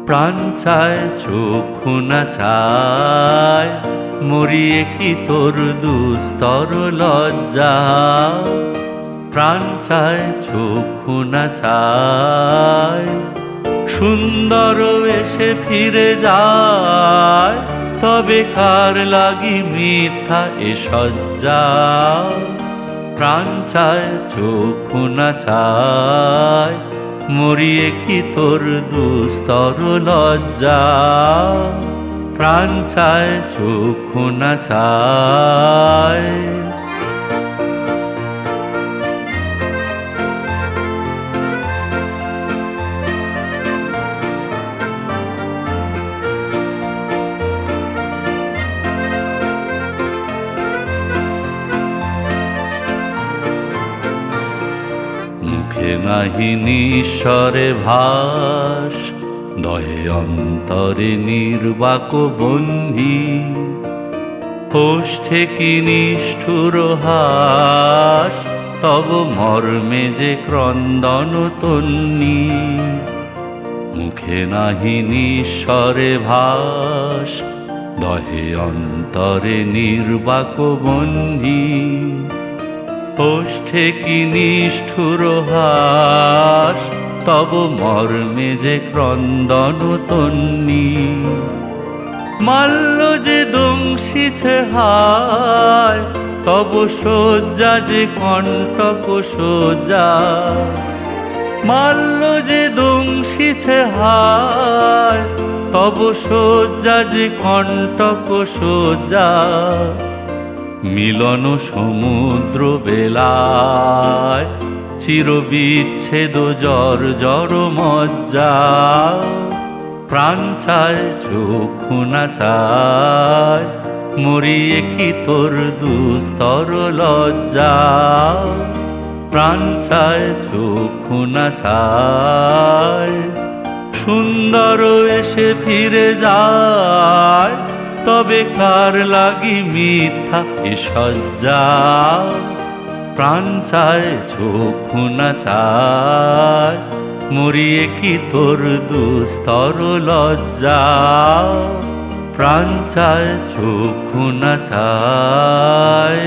প্রাণ চায় চক্ষু না চায়, মরিয়ে কি তোর দুস্তর লজ্জা। প্রাণ চায় চক্ষু না চায়, সুন্দর এসে ফিরে যায়, তবে কার লাগি মিথ্যা এ সজ্জা। প্রাণ চায় চক্ষু না চায়, মরিয়ে কি তোর দুস্তর লজ্জা। প্রাণ চায় চক্ষু না চায়। মুখে নাহি নিঃস্বরে ভাস, দহে অন্তরে নির্বাক বন্ধি। ওষ্ঠে কি নিষ্ঠুর হাস, তব মর্মে যে ক্রন্দন তন্নি। মুখে নাহি নিঃস্বরে ভাস, দহে অন্তরে নির্বাক বন্ধি। ওষ্ঠে কি নিষ্ঠুর হাস, তব মর্মে যে ক্রন্দন তন্নি। মাল্য যে দংশিছে হায়, তব শয্যা যে কণ্টক শয্যা। মাল্য যে দংশিছে হায়, তব শয্যা যে কণ্টক শয্যা। মিলন সমুদ্র বেলায়, চিরবিচ্ছেদ জর জর মজ্জা। প্রাণ চায় চক্ষু না চায়, মরিয়ে কি তোর দুস্তর লজ্জা। প্রাণ চায় চক্ষু না চায়, সুন্দর এসে ফিরে যায়, তবে কার লাগি মিথ্যা এ সজ্জা। প্রাণ চায় চক্ষু না চায়, মরিয়ে কি তোর দুস্তর লজ্জা। প্রাণ চায় চক্ষু না চায়।